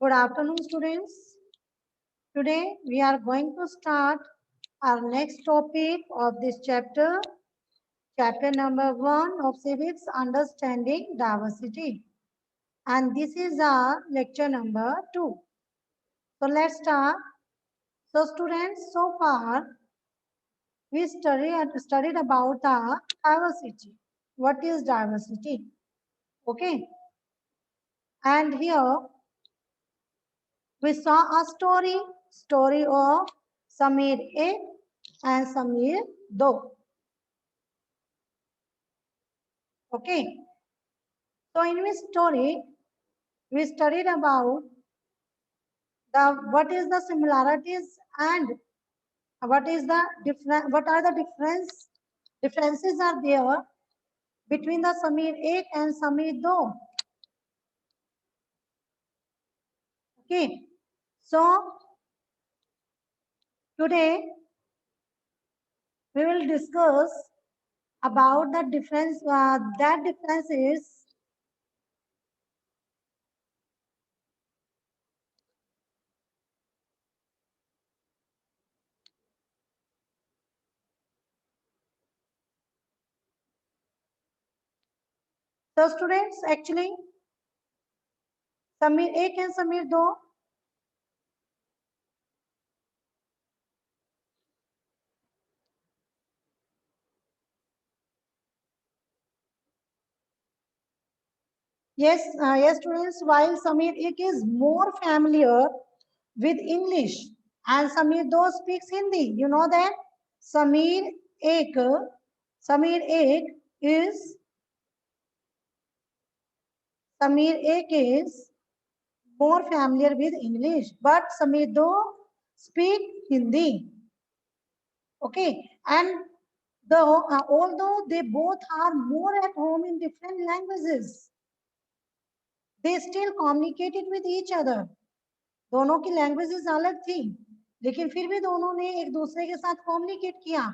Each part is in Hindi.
Good afternoon, students. Today we are going to start our next topic of this chapter, chapter number 1 of Civics, Understanding Diversity. And this is our lecture number 2. So let's start. So students, so far we studied about the diversity. What is diversity? Okay. And here we saw a story of Samir A and Samir Do. Okay. So in this story, we studied about the what is the similarities and what is the different what are the differences are there between the Samir 1 and Samir 2. Okay. So today we will discuss about the difference that difference is. So students, actually Samir 1 and Samir 2, yes, students, while Samir 1 is more familiar with English and Samir 2 speaks Hindi. You know that Samir 1, Samir 1 is Samir 1 is more familiar with English, but Samir 2 speak Hindi. Okay, and although they both are more at home in different languages, they still communicated with each other. दोनों की लैंग्वेजेस अलग थी, लेकिन फिर भी दोनों ने एक दूसरे के साथ कम्युनिकेट किया,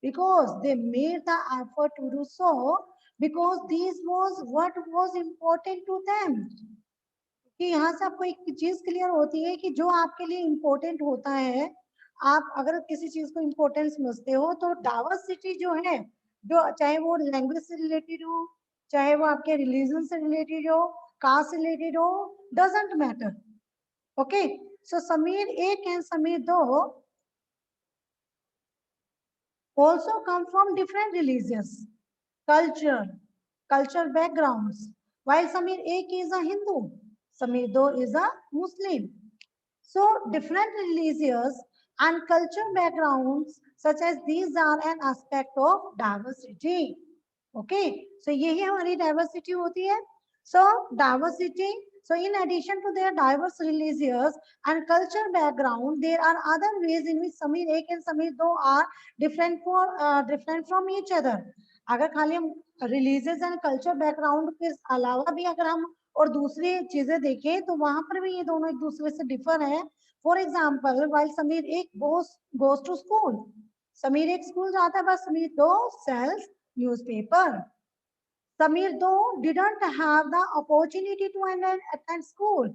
because they made the effort to do so, because this was what was important to them. कि यहाँ से आपको एक चीज क्लियर होती है कि जो आपके लिए इम्पोर्टेंट होता है, आप अगर किसी चीज को इम्पोर्टेंस समझते हो तो डाइवर्सिटी जो है, जो चाहे वो लैंग्वेज से रिलेटेड हो, चाहे वो आपके रिलीजन से रिलेटेड हो, कास्ट से रिलेटेड हो, doesn't matter. Okay, so Samir 1 and Samir 2 also come from different religions, culture backgrounds. While Samir 1 is a Hindu, Samir 2 is a Muslim. So different religious and culture backgrounds such as these are an aspect of diversity. Okay, so यही हमारी diversity होती है. So diversity. So in addition to their diverse religious and culture background, there are other ways in which Samir 1 and Samir 2 are different from each other. अगर खाली हम religious and culture background के अलावा भी अगर हम और दूसरी चीजें देखें तो वहां पर भी ये दोनों एक दूसरे से डिफर है. For example, while Sameer 1 goes to school, Sameer 1 school जाता है, बस Sameer 2 sells newspaper. Samir though didn't have the opportunity to attend school.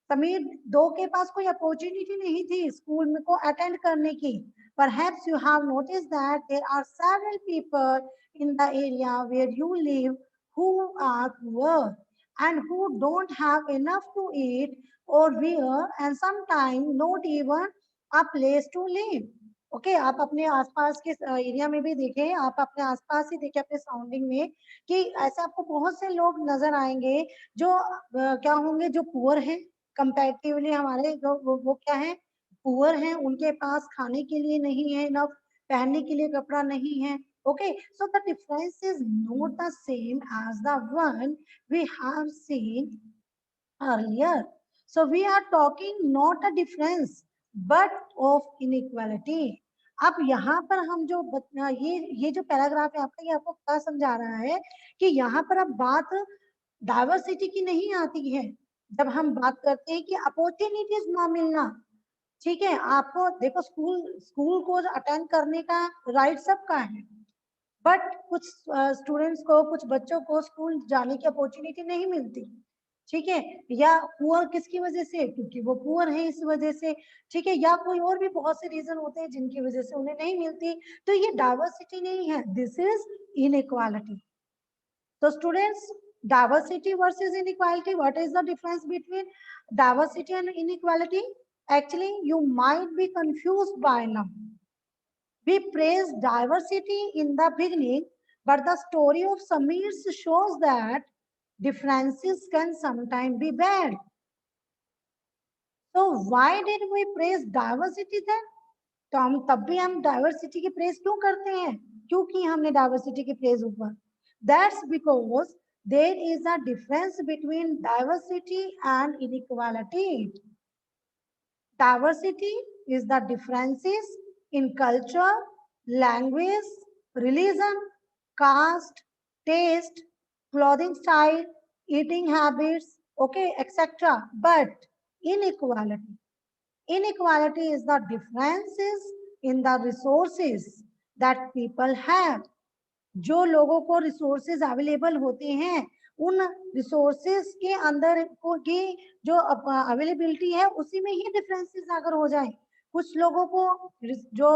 Sameer 2 के पास कोई अपॉर्चुनिटी नहीं थी स्कूल में को अटेंड करने की. Perhaps you have noticed that there are several people in the area where you live who are poor and who don't have enough to eat or wear and sometimes not even a place to live. Okay आप अपने आसपास के एरिया में भी देखें, आप अपने आसपास ही देखें अपने सराउंडिंग में कि ऐसे आपको बहुत से लोग नजर आएंगे जो क्या होंगे, जो पुअर हैं कंपैरेटिवली हमारे, जो वो क्या है, पुअर हैं, उनके पास खाने के लिए नहीं है इनफ, पहनने के लिए कपड़ा नहीं है. Okay, so the difference is not the same as the one we have seen earlier. So we are talking not a difference but of inequality. अब यहाँ पर हम जो ये जो पैराग्राफ है आपका, ये आपको क्या समझा रहा है कि यहाँ पर अब बात डाइवर्सिटी की नहीं आती है. जब हम बात करते हैं कि अपॉर्चुनिटीज ना मिलना, ठीक है, आपको देखो स्कूल को अटेंड करने का राइट सबका है, बट कुछ स्टूडेंट्स को, कुछ बच्चों को स्कूल जाने की अपॉर्चुनिटी नहीं मिलती. ठीक है, या पुअर किसकी वजह से, क्योंकि वो पुअर है इस वजह से, ठीक है, या कोई और भी बहुत से रीजन होते हैं जिनकी वजह से उन्हें नहीं मिलती, तो ये डाइवर्सिटी नहीं है, दिस इज इनइक्वालिटी। तो students, diversity versus inequality, what is the difference between diversity and inequality? Actually, you might be confused by now. We praised diversity in the beginning, but the story of Samir shows that differences can sometimes be bad. So why did we praise diversity then? तो हम तब भी हम डाइवर्सिटी की प्रेज क्यों करते हैं, क्यों की हमने डाइवर्सिटी की प्रेज ऊपर? That's because there is a difference between diversity and inequality. Diversity is the differences in culture, language, religion, caste, taste, clothing style, eating habits, okay, etc. But inequality. Inequality is the differences in the resources that people have. जो लोगों को रिसोर्सेज अवेलेबल होते हैं, उन रिसोर्सेज के अंदर को की जो अवेलेबिलिटी है उसी में ही डिफरेंसेस अगर हो जाए, कुछ लोगों को जो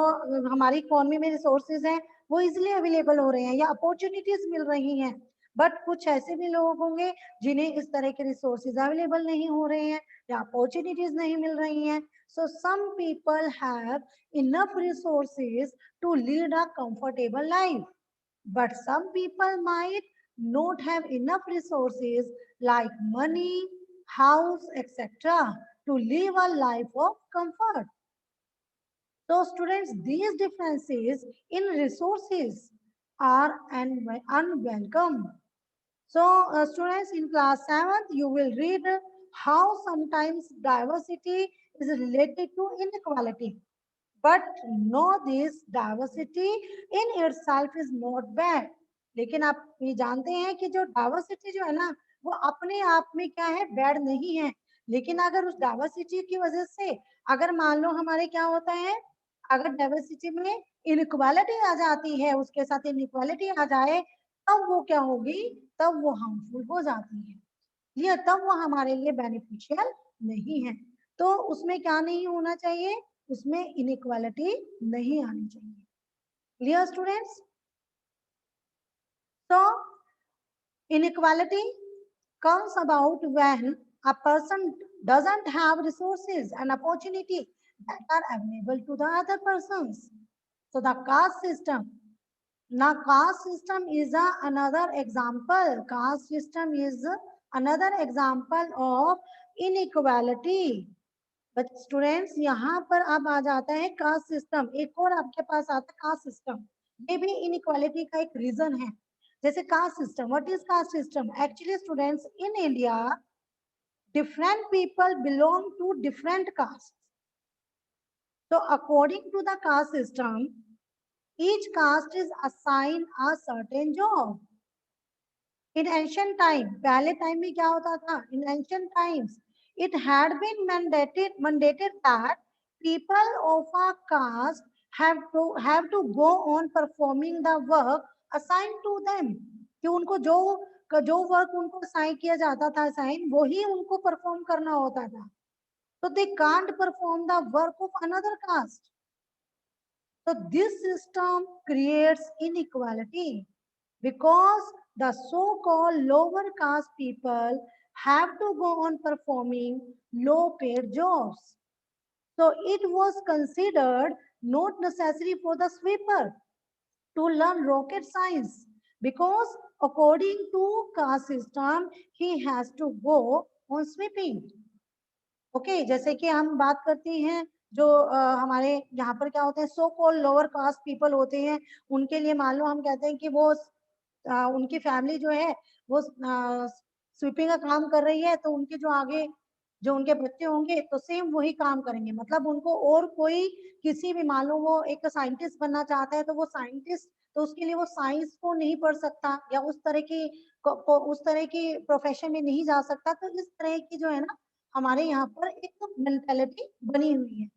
हमारी इकोनॉमी में रिसोर्सेज हैं वो इजिली अवेलेबल हो रहे हैं या अपॉर्चुनिटीज मिल रही हैं, बट कुछ ऐसे भी लोग होंगे जिन्हें इस तरह के रिसोर्सेज अवेलेबल नहीं हो रहे हैं या अपॉर्चुनिटीज नहीं मिल रही हैं. So some people have enough resources to lead a comfortable life, but some people might not have enough resources like money, house, etc. to live a life of comfort. So students, these differences in resources are unwelcome. So students, in class 7th, you will read how sometimes diversity is related to inequality. But know this, diversity in itself is not bad. लेकिन आप ये जानते हैं कि जो डाइवर्सिटी जो है ना वो अपने आप में क्या है, बैड नहीं है. लेकिन अगर उस डाइवर्सिटी की वजह से अगर मान लो हमारे क्या होता है, अगर डाइवर्सिटी में इनइक्वालिटी आ जाती है, उसके साथ इनइक्वालिटी आ जाए, तब वो क्या होगी, तब वो हार्मफुल हो जाती है, ये तब वो हमारे लिए बेनिफिशियल नहीं है. तो उसमें क्या नहीं होना चाहिए, उसमें इनइक्वालिटी नहीं आनी चाहिए. Clear students? So inequality comes about when a person doesn't have resources and opportunity that are available to the other persons. So the caste system. Now caste system is another example. Caste system is another example of inequality. But students यहाँ पर अब आ जाता है कास्ट सिस्टम, एक और आपके पास आता है कास्ट सिस्टम. ये भी इनइक्वालिटी का एक रीजन है. जैसे caste system, what is caste system? Actually students, in India different people belong to different castes. So according to the caste system, each caste is assigned a certain job. In ancient time, पहले टाइम में क्या होता था, in ancient times it had been mandated that people of a caste have to go on performing the work assigned to them, कि उनको जो वर्क उनको असाइन किया जाता था, असाइन वही उनको परफॉर्म करना होता था. तो they can't perform the work of another caste. So this system creates inequality because the so-called lower caste people have to go on performing low-paid jobs. So it was considered not necessary for the sweeper to learn rocket science because according to caste system, he has to go on sweeping. Okay जैसे कि हम बात करते हैं जो हमारे यहाँ पर क्या होते हैं, so called lower caste people होते हैं, उनके लिए मान लो हम कहते हैं कि वो उनकी फैमिली जो है वो स्वीपिंग का काम कर रही है, तो उनके जो आगे जो उनके बच्चे होंगे तो सेम वही काम करेंगे. मतलब उनको और कोई किसी भी, मान लो वो एक साइंटिस्ट बनना चाहता है तो वो साइंटिस्ट, तो उसके लिए वो साइंस को नहीं पढ़ सकता या उस तरह की प्रोफेशन में नहीं जा सकता. तो इस तरह की जो है ना हमारे यहाँ पर एक मेंटालिटी बनी हुई है.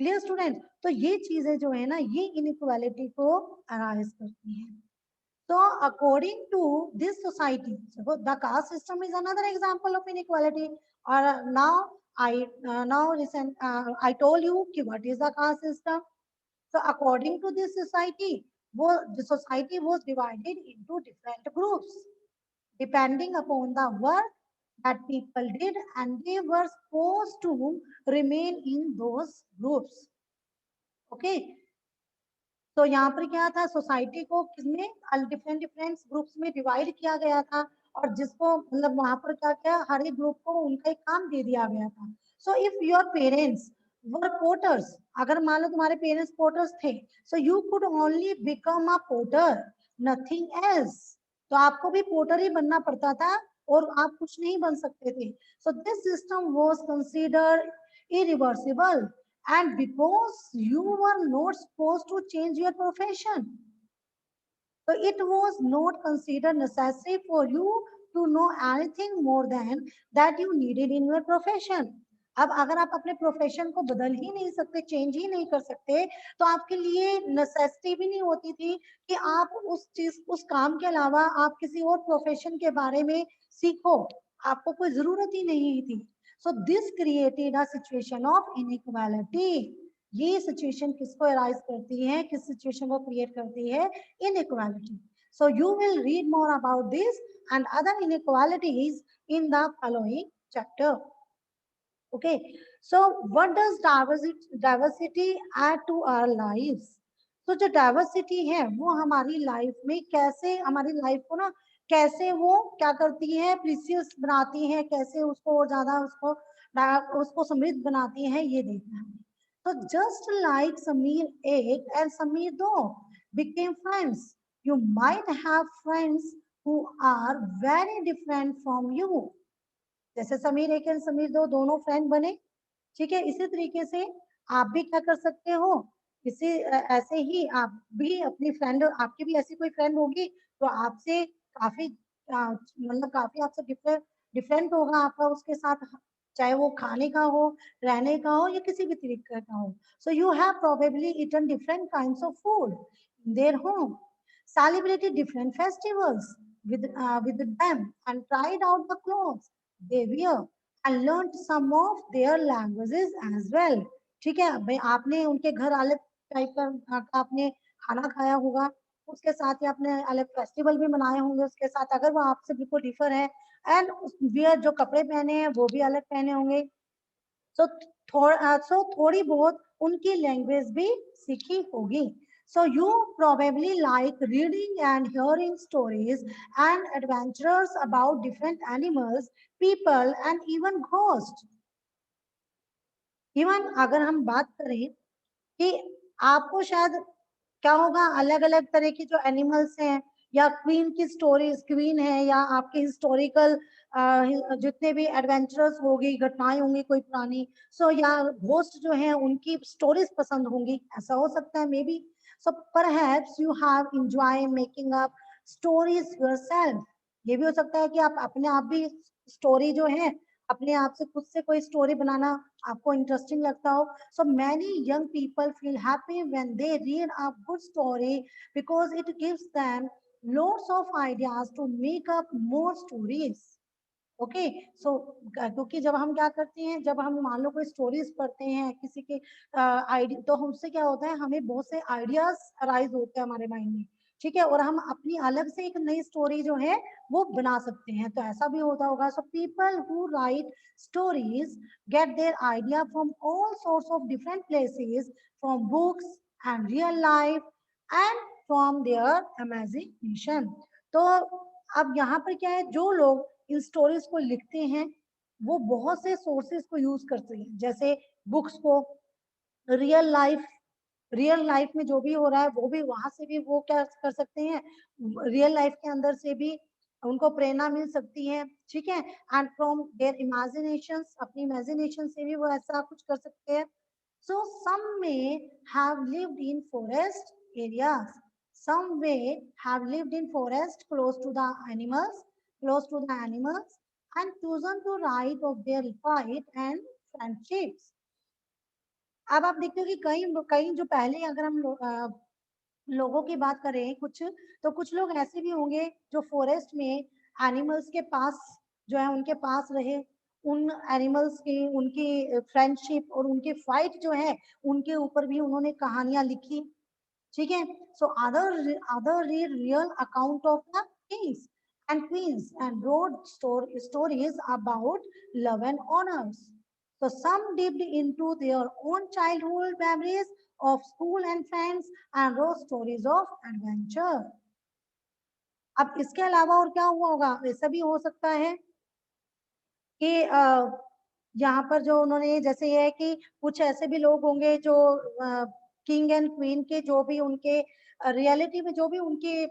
Clear student? तो ये चीजें जो है ना ये इनइक्वालिटी को अराइज करती हैं. So according to this society, so the caste system is another example of inequality. Or now I told you कि what is the caste system. So according to this society, the society was divided into different groups depending upon the work that people did, and they were supposed to remain in those groups. Okay. तो यहाँ पर क्या था, सोसाइटी को किसने डिफरेंट डिफरेंट ग्रुप्स में डिवाइड किया गया था, और जिसको मतलब वहां पर क्या क्या हर एक ग्रुप को उनका एक काम दे दिया गया था. So if your parents were porters, अगर मान लो तुम्हारे पेरेंट्स पोर्टर्स थे, so you could only become a porter, nothing else. तो आपको भी पोर्टर ही बनना पड़ता था और आप कुछ नहीं बन सकते थे. So this system was considered irreversible, and because you were not supposed to change your profession, so it was not considered necessary for you to know anything more than that you needed in your profession. अब अगर आप अपने प्रोफेशन को बदल ही नहीं सकते, चेंज ही नहीं कर सकते, तो आपके लिए नेसेसिटी भी नहीं होती थी कि आप उस चीज उस काम के अलावा आप किसी और प्रोफेशन के बारे में सीखो. आपको कोई जरूरत ही नहीं थी. So this created a situation of inequality. ये सिचुएशन किसको अराइज करती है, किस सिचुएशन को क्रिएट करती है, inequality. So you will read more about this and other inequalities in the following chapter. Okay, so what does diversity add to our lives? तो जो डाइवर्सिटी है वो हमारी लाइफ में कैसे, हमारी लाइफ को ना कैसे वो क्या करती है, प्रीसियस बनाती है, कैसे उसको और ज्यादा उसको समृद्ध बनाती है, ये देखना है. So just like Samir 1 and Samir 2 became friends, you might have friends who are very different from you. जैसे समीर 1 और समीर 2 दोनों फ्रेंड बने, ठीक है, इसी तरीके से आप भी क्या कर सकते हो, इसी ऐसे ही आप भी अपनी फ्रेंड, आपकी भी ऐसी कोई फ्रेंड होगी तो आपसे काफी मतलब काफी आपसे डिफरेंट डिफरेंट होगा आपका उसके साथ, चाहे वो खाने का हो, रहने का हो, या किसी भी तरीके का हो. So you have probably eaten different kinds of food in their home, celebrated different festivals with them, and tried out the clothes they wear, and learned some of their languages as well. ठीक है भाई, आपने उनके घर अलग टाइप का आपने खाना खाया होगा, उसके साथ ही आपने अलग फेस्टिवल भी मनाए होंगे उसके साथ, अगर वो आपसे बिल्कुल डिफर है, एंड वियर जो कपड़े पहने हैं वो भी अलग पहने होंगे. सो थोड़ी बहुत उनकी लैंग्वेज भी सीखी होगी. So you probably like reading and hearing stories and adventures about different animals, people, and even ghosts. Even अगर हम बात करें कि आपको शायद क्या होगा, अलग अलग तरह की जो एनिमल्स हैं, या क्वीन की स्टोरीज, क्वीन है, या आपके हिस्टोरिकल जितने भी एडवेंचरस होगी, घटनाएं होंगी कोई पुरानी, सो या घोस्ट जो है उनकी स्टोरीज पसंद होंगी, ऐसा हो सकता है may be. So perhaps you have enjoy making up stories yourself. ये भी हो सकता है कि आप अपने आप भी स्टोरी जो है, अपने आप से खुद से कोई स्टोरी बनाना आपको इंटरेस्टिंग लगता हो. So many young people feel happy when they read a good story because it gives them lots of ideas to make up more stories. Okay, so क्योंकि जब हम क्या करते हैं, जब हम मान लो कोई स्टोरीज पढ़ते हैं किसी के आइडिया, तो हमसे क्या होता है, हमें बहुत से आइडियाज अराइज होते हैं हमारे माइंड में, ठीक है, और हम अपनी अलग से एक नई स्टोरी जो है वो बना सकते हैं. तो ऐसा भी होता होगा. So people who write stories get their idea from all source of different places, from books and real life and from their imagination. तो अब यहाँ पर क्या है, जो लोग इन स्टोरीज को लिखते हैं वो बहुत से सोर्सेस को यूज करते हैं, जैसे बुक्स को, रियल लाइफ, रियल लाइफ में जो भी हो रहा है वो भी वहां से भी वो क्या कर सकते हैं, रियल लाइफ के अंदर से भी उनको प्रेरणा मिल सकती है, ठीक है, एंड फ्रॉम देयर इमेजिनेशन, अपनी इमेजिनेशन से भी वो ऐसा कुछ कर सकते हैं. सो सम में have lived in forest areas, some may have lived in forest close to the animals, and chosen to write of their fight and friendships. अब आप देखते हो कि कई कई जो पहले अगर हम लोगों की बात करें कुछ, तो कुछ लोग ऐसे भी होंगे जो फॉरेस्ट में एनिमल्स के पास जो है उनके पास रहे, उन एनिमल्स की उनकी फ्रेंडशिप और उनकी फाइट जो है उनके ऊपर भी उन्होंने कहानियां लिखी। ठीक है, so other read real account of the Kings and queen's and road stories about love and honours. So some dipped into their own childhood memories of school and friends and wrote stories of adventure. अब इसके अलावा और क्या हुआ होगा, ऐसा भी हो सकता है कि यहाँ पर जो उन्होंने जैसे ये है कि कुछ ऐसे भी लोग होंगे जो किंग एंड क्वीन के जो भी उनके रियलिटी में जो भी उनके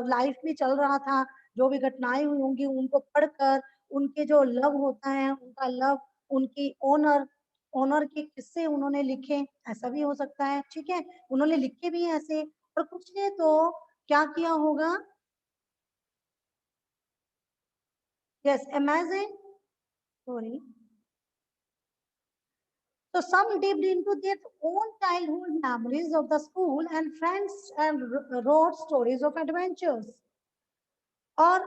लाइफ में चल रहा था, जो भी घटनाएं हुई होंगी उनको पढ़कर उनके जो लव होता है उनका लव, उनकी ओनर ओनर के किस्से उन्होंने लिखे, ऐसा भी हो सकता है। ठीक है, उन्होंने लिखे भी हैं ऐसे। और कुछ ने तो क्या किया होगा, yes imagine, sorry, so some dipped into their own childhood memories of the school and friends and wrote stories of adventures. और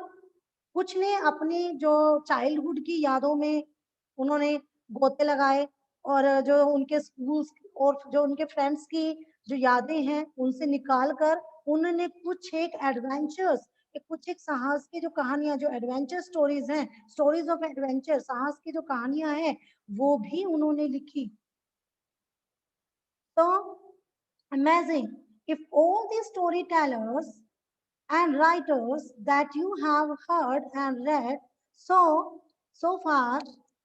कुछ ने अपनी जो चाइल्डहुड की यादों में उन्होंने गोते लगाए, और जो उनके स्कूल्स और जो उनके फ्रेंड्स की जो यादें हैं उनसे निकाल कर उन्होंने कुछ एक एडवेंचर्स, कुछ एक साहस की जो कहानियां, जो एडवेंचर स्टोरीज हैं, स्टोरीज ऑफ एडवेंचर, साहस की जो कहानियां हैं वो भी उन्होंने लिखी। So amazing. If all the storytellers and writers that you have heard and read so far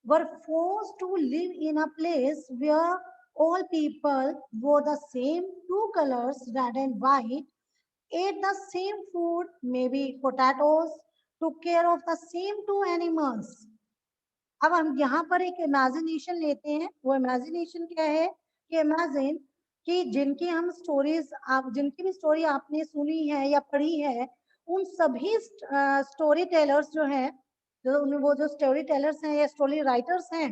were forced to live in a place where all people wore the same two colors, red and white, ate the same food, maybe potatoes, took care of the same two animals. अब हम यहाँ पर एक इमेजिनेशन लेते हैं। वो इमेजिनेशन क्या है कि इमेजिन कि जिनकी हम स्टोरीज, आप जिनकी भी स्टोरी आपने सुनी है या पढ़ी है, उन सभी स्टोरी टेलर्स जो हैं, वो जो स्टोरी टेलर्स हैं या स्टोरी राइटर्स हैं,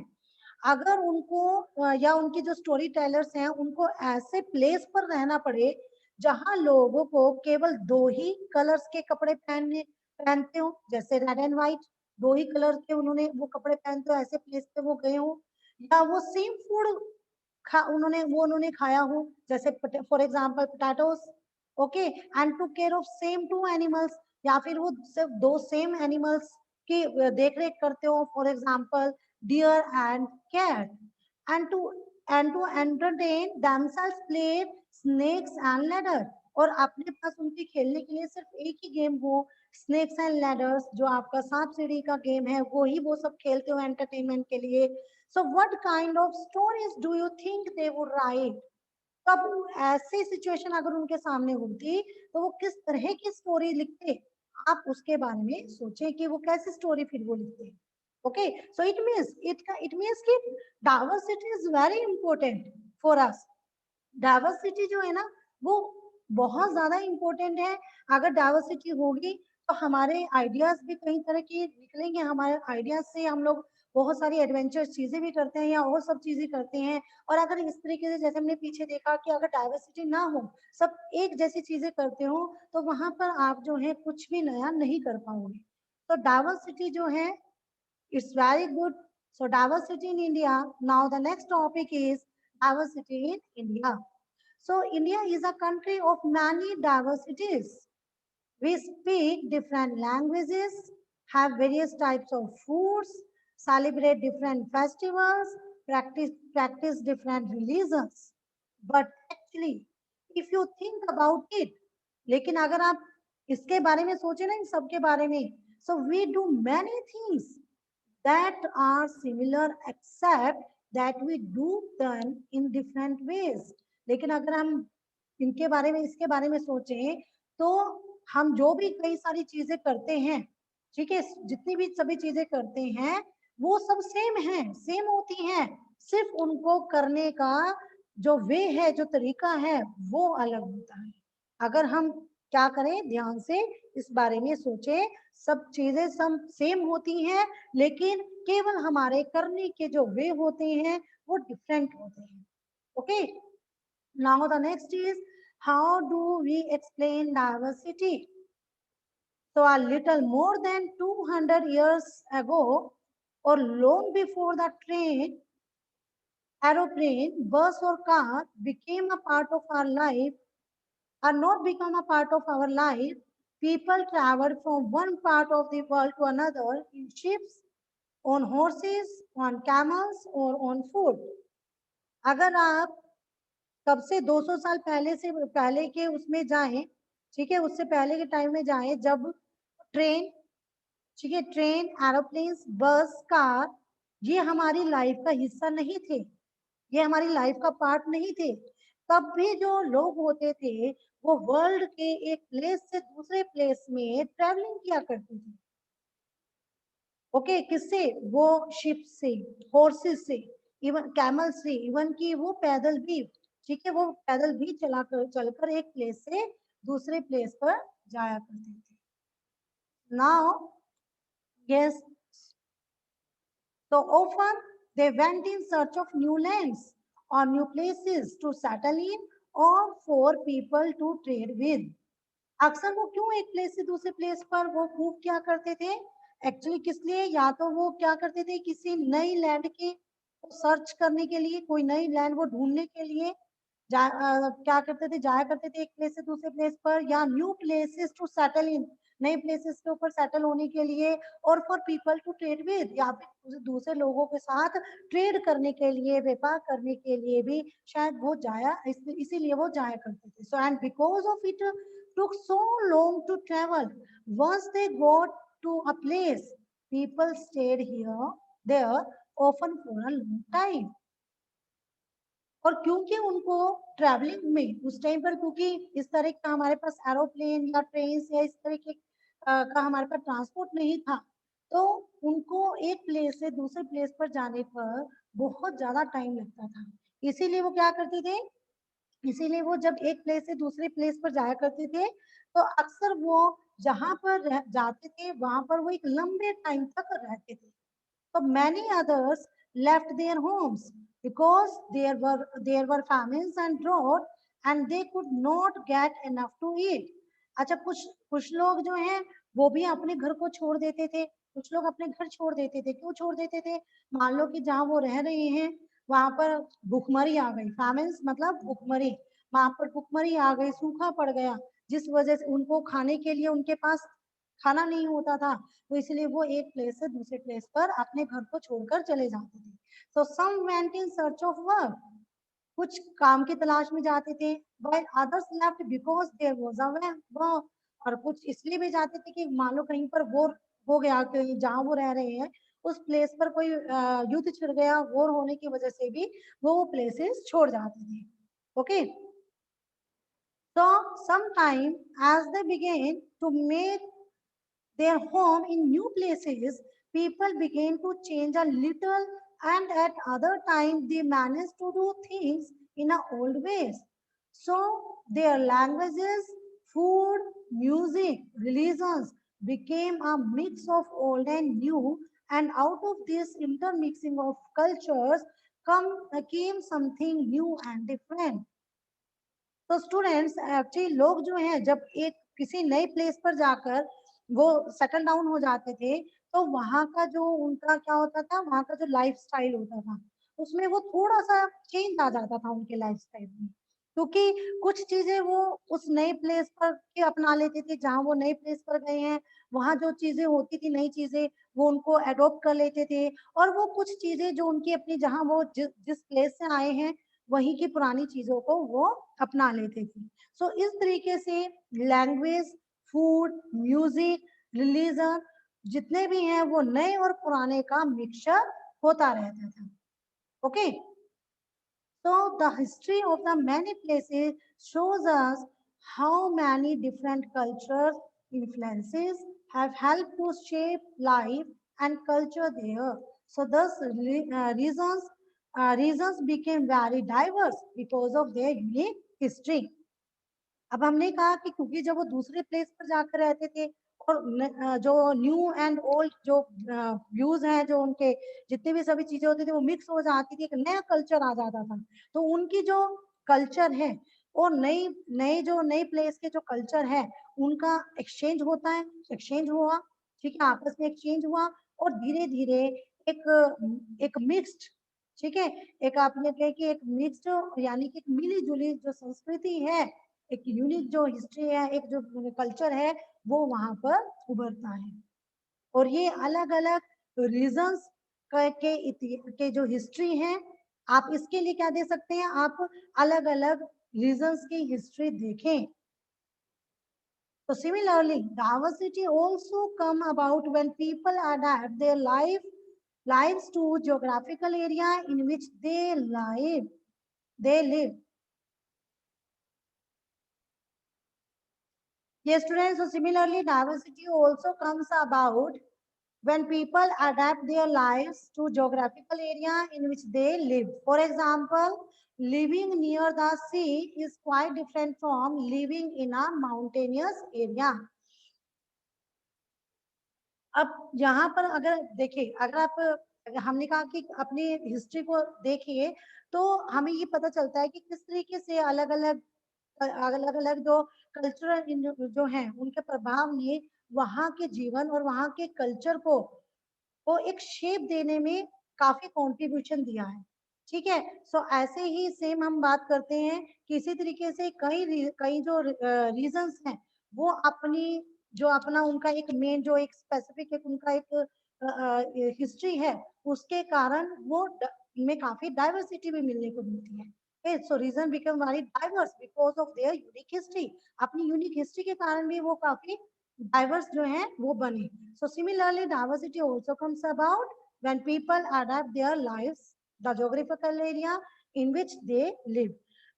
अगर उनको या उनकी जो स्टोरी टेलर्स हैं उनको ऐसे प्लेस पर रहना पड़े जहां लोगों को केवल दो ही कलर्स के कपड़े पहनते हो, जैसे रेड एंड व्हाइट, दो ही कलर के उन्होंने वो कपड़े पहनते हो, ऐसे प्लेस पे वो गए हो, या वो सेम फूड उन्होंने खाया हो, जैसे for example potatoes, okay, and to care of same to animals, या फिर वो सिर्फ दो सेम एनिमल्स की देख रेख करते हो, for example deer and cat, and to entertain themselves played snakes and ladder, और अपने पास उनके खेलने के लिए सिर्फ एक ही गेम हो, स्नेक्स एंड लैडर्स, जो आपका सांप सीढ़ी का गेम है वो ही वो सब खेलते हो एंटरटेनमेंट के लिए। So what kind of stories do you think they would write? तब ऐसी सिचुएशन अगर उनके सामने होती तो वो किस तरह की स्टोरी लिखते, आप उसके बारे में सोचें कि वो कैसी स्टोरी फिर वो लिखते। ओके, सो इट मीन्स कि diversity is very important for us. Diversity जो है ना वो बहुत ज्यादा इम्पोर्टेंट है। अगर डाइवर्सिटी होगी तो हमारे आइडियाज भी कई तरह के निकलेंगे, हमारे आइडियाज से हम लोग बहुत सारी एडवेंचर चीजें भी करते हैं या और सब चीजें करते हैं। और अगर इस तरीके से जैसे हमने पीछे देखा कि अगर डाइवर्सिटी ना हो, सब एक जैसी चीजें करते हो, तो वहां पर आप जो है कुछ भी नया नहीं कर पाओगे। तो डाइवर्सिटी जो है it's very good. So diversity in India, now the next topic is diversity in India. So India is a country of many diversities. We speak different languages, have various types of foods, celebrate different festivals, practice different religions. But actually, if you think about it, लेकिन अगर आप इसके बारे में सोचे ना, इन सब के बारे में, so we do many things that are similar except that we do them in different ways। लेकिन अगर हम इनके बारे में इसके बारे में सोचें तो हम जो भी कई सारी चीजें करते हैं, ठीक है, जितनी भी सभी चीजें करते हैं वो सब सेम है, सेम होती हैं, सिर्फ उनको करने का जो वे है, जो तरीका है वो अलग होता है। अगर हम क्या करें, ध्यान से इस बारे में सोचें, सब चीजें सब सेम होती हैं लेकिन केवल हमारे करने के जो वे होते हैं वो डिफरेंट होते हैं। Okay, now the next is How do we explain diversity? So a little more than 200 years ago, or long before the train, aeroplane, bus or car became a part of our life, or not become a part of our life, people traveled from one part of the world to another in ships, on horses, on camels or on foot. अगर आप कब से 200 साल पहले से पहले के उसमें जाएं, ठीक है, उससे पहले के टाइम में जाएं जब ट्रेन, ठीक है, ट्रेन, एरोप्लेन्स, बस, कार, ये हमारी लाइफ का हिस्सा नहीं थे, ये हमारी लाइफ का पार्ट नहीं थे। तब भी जो लोग होते थे वो वर्ल्ड के एक प्लेस से दूसरे प्लेस में ट्रेवलिंग किया करते थे। ओके, किससे? वो शिप से, हॉर्सेस से, इवन कैमल से, इवन की वो पैदल भी, ठीक है, वो पैदल भी चलकर एक प्लेस से दूसरे प्लेस पर जाया करते थे। Now yes, so often they went in search of new lands or new places to settle in or for people to trade with. अक्सर वो क्यों एक प्लेस से दूसरे प्लेस पर वो मूव क्या करते थे? एक्चुअली किस लिए? या तो वो क्या करते थे, किसी नई लैंड की सर्च करने के लिए, कोई नई लैंड वो ढूंढने के लिए क्या करते थे, जाया करते थे एक प्लेस से दूसरे प्लेस पर, या new places to settle in, नए प्लेसेस के ऊपर सेटल होने के लिए, और for people to trade with, या फिर दूसरे लोगों के साथ ट्रेड करने के लिए, व्यापार करने के लिए भी शायद वो जाया, इसीलिए वो जाया करते थे। So and because of it took so long to travel. Once they got to a place, people stayed there, often for a long time. और क्योंकि उनको ट्रैवलिंग में उस टाइम पर, क्योंकि इस तरह का हमारे पास एरोप्लेन या ट्रेन या इस तरह के का हमारे पास ट्रांसपोर्ट नहीं था, तो उनको एक प्लेस से दूसरे प्लेस पर जाने पर बहुत ज्यादा टाइम लगता था। इसीलिए वो क्या करते थे, इसीलिए वो जब एक प्लेस से दूसरे प्लेस पर जाया करते थे तो अक्सर वो जहां पर जाते थे वहां पर वो एक लंबे टाइम तक रहते थे। So many others left their homes because there were famines and drought and they could not get enough to eat. अच्छा, कुछ कुछ लोग जो हैं वो भी अपने घर को छोड़ देते थे, कुछ लोग अपने घर छोड़ देते थे। क्यों छोड़ देते थे? मान लो कि जहाँ वो रह रहे हैं वहां पर भुखमरी आ गई, फैमिन्स मतलब भुखमरी, वहां पर भुखमरी आ गई, सूखा पड़ गया, जिस वजह से उनको खाने के लिए उनके पास खाना नहीं होता था, तो इसलिए वो एक प्लेस से दूसरे प्लेस पर अपने घर को छोड़कर चले जाते थे। तो some went in search of work, कुछ काम की तलाश में जाते थे, while others left because there was a war, और कुछ इसलिए भी जाते थे कि मान लो कहीं पर वॉर हो गया, कहीं जहाँ वो रह रहे हैं उस प्लेस पर कोई युद्ध छिड़ गया, वॉर होने की वजह से भी वो प्लेसेस छोड़ जाते थे। Okay, so sometime as they began to make their home in new places, people began to change a little, and at other times they managed to do things in a old ways. So their languages, food, music, religions became a mix of old and new, and out of this intermixing of cultures came something new and different. तो स्टूडेंट्स एक्चुअली लोग जो हैं जब एक किसी नए प्लेस पर जाकर वो सेटल डाउन हो जाते थे, तो वहां का जो उनका क्या होता था, वहां का जो लाइफ स्टाइल होता था उसमें वो थोड़ा सा चेंज आ जाता था उनके लाइफ स्टाइल में, क्योंकि कुछ चीजें वो उस नए प्लेस पर के अपना लेते थे, जहाँ वो नए प्लेस पर गए हैं वहां जो चीजें होती थी, नई चीजें, वो उनको एडॉप्ट कर लेते थे, और वो कुछ चीजें जो उनकी अपनी, जहाँ वो जिस प्लेस से आए हैं वहीं की पुरानी चीजों को वो अपना लेते थे। सो इस तरीके से लैंग्वेज, फूड, म्यूजिक, रिलीजन जितने भी हैं वो नए और पुराने का मिक्सचर होता रहता था। Okay, so the history of the many places shows us how many different cultures influences have helped to shape life and culture there. So thus reasons became very diverse because of their unique history. अब हमने कहा कि क्योंकि जब वो दूसरे प्लेस पर जाकर रहते थे और जो न्यू एंड ओल्ड जो व्यूज हैं, जो उनके जितने भी सभी चीजें होती थी वो मिक्स हो जाती थी, एक नया कल्चर आ जाता था, तो उनकी जो कल्चर है और नए प्लेस के जो कल्चर है उनका एक्सचेंज होता है, एक्सचेंज हुआ, ठीक है, आपस में एक्सचेंज हुआ और धीरे धीरे एक एक मिक्स्ड, ठीक है, एक आपने कहे कि एक मिक्स्ड यानी कि एक मिली जुली जो संस्कृति है, एक यूनिक जो हिस्ट्री है, एक जो कल्चर है वो वहां पर उभरता है। और ये अलग अलग रीजन्स के जो हिस्ट्री है, आप इसके लिए क्या दे सकते हैं, आप अलग अलग रीजन्स की हिस्ट्री देखें। So similarly, diversity also come about when people adapt their lives to geographical area in which they live. Yes, students, so similarly, diversity also comes about when people adapt their lives to geographical area in which they live. For example, living near the sea is quite different from living in a mountainous area. अब यहाँ पर अगर देखिए, अगर आप हमने कहा कि अपनी हिस्ट्री को देखिए तो हमें ये पता चलता है कि किस तरीके से अलग अलग जो कल्चरल जो हैं उनके प्रभाव ने वहाँ के जीवन और वहाँ के कल्चर को एक शेप देने में काफी कंट्रीब्यूशन दिया है, ठीक है। सो ऐसे ही सेम हम बात करते हैं कि इसी तरीके से कई जो रीजंस हैं वो अपनी जो अपना उनका एक मेन जो एक स्पेसिफिक एक उनका एक हिस्ट्री है उसके कारण में काफी डाइवर्सिटी भी मिलने को मिलती है। So region become very diverse because of their unique history, अपनी यूनिक हिस्ट्री के कारण भी वो काफी डाइवर्स जो है वो बने। So similarly, diversity also comes about when people adapt their lives, the geographical area in which they live.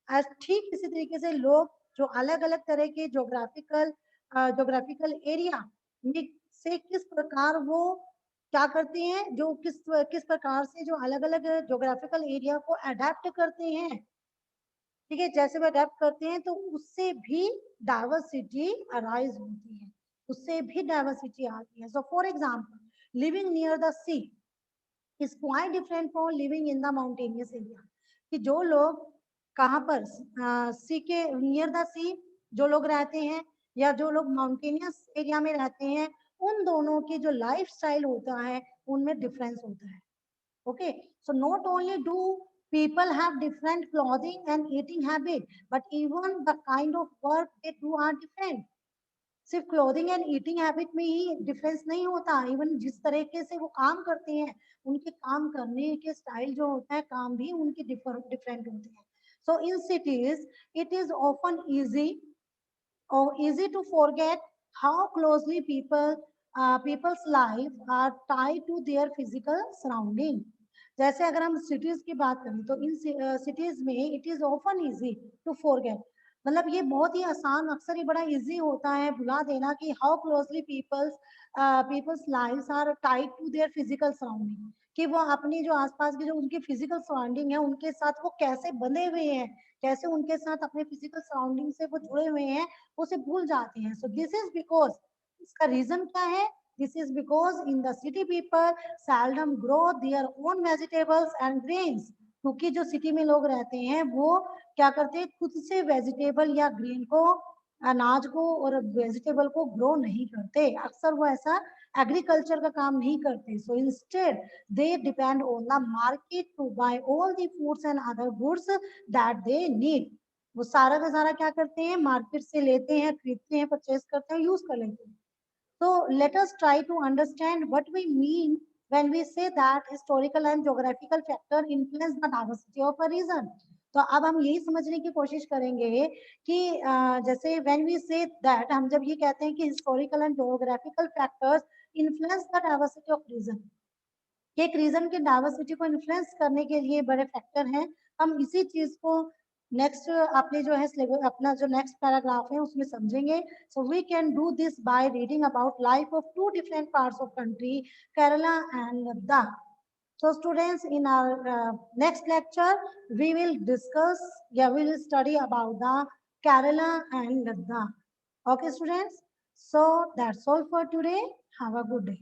As ठीक इसी तरीके से लोग जो अलग अलग तरह के जोग्राफिकल एरिया में से किस प्रकार वो क्या करते हैं, जो किस प्रकार से जो अलग अलग जोग्राफिकल एरिया को अडेप्ट करते हैं, ठीक है, जैसे वो अडेप्ट करते हैं तो उससे भी डाइवर्सिटी अराइज होती है, उससे भी डाइवर्सिटी आती है। So for example, living near the sea is quite different from living in the mountainous area, कि जो लोग कहाँ पर सी के नियर द सी जो लोग रहते हैं या जो लोग माउंटेनियस एरिया में रहते हैं, उन दोनों की जो लाइफ स्टाइल होता है उनमें डिफरेंस होता है। Okay, so not only do people have different clothing and eating habit, but even the kind of work they do are different. सिर्फ क्लोथिंग एंड ईटिंग हैबिट में ही डिफरेंस नहीं होता, इवन जिस तरीके से वो काम करते हैं उनके काम करने के स्टाइल जो होता है काम भी उनके डिफरेंट होते हैं। So in cities it is often easy to forget how closely people's life are tied to their physical surrounding. जैसे अगर हम सिटीज की बात करें तो इन सिटीज में it is often easy to forget, मतलब ये बहुत ही आसान, अक्सर ही बड़ा इजी होता है भुला देना कि how closely people's lives are tied to their physical surrounding, कि वो अपनी जो आसपास की जो उनकी फिजिकल सराउंडिंग है उनके साथ वो कैसे बंधे हुए हैं, कैसे उनके साथ अपने फिजिकल सराउंडिंग से वो जुड़े हुए हैं, उसे भूल जाते हैं। सो दिस इज बिकॉज, इसका रीजन क्या है, this is because in the city people seldom grow their own vegetables and grains, क्योंकि जो सिटी में लोग रहते हैं वो क्या करते हैं, खुद से वेजिटेबल या ग्रीन को, अनाज को और वेजिटेबल को ग्रो नहीं करते, अक्सर वो ऐसा एग्रीकल्चर का काम नहीं करते। So instead they depend on the market to buy all the foods and other goods that they need, वो सारा का सारा क्या करते हैं, मार्केट से लेते हैं, खरीदते हैं, परचेज करते हैं, यूज कर लेते हैं। So let us try to understand what we mean when we say that historical and geographical factor influence the diversity of a region. तो अब हम यही समझने की कोशिश करेंगे कि जैसे when we say that, हम जब ये कहते हैं कि historical and geographical factors influence the diversity of region, कि एक रीजन के डाइवर्सिटी को इन्फ्लुएंस करने के लिए बड़े फैक्टर हैं, हम इसी चीज को नेक्स्ट अपने जो है अपना जो नेक्स्ट पैराग्राफ है उसमें समझेंगे। So we can do this by reading about life of two different parts of country, Kerala and Ladakh. So students, in our next lecture, we will discuss, we will study about the Kerala and Ladakh. Okay, students. So that's all for today. Have a good day.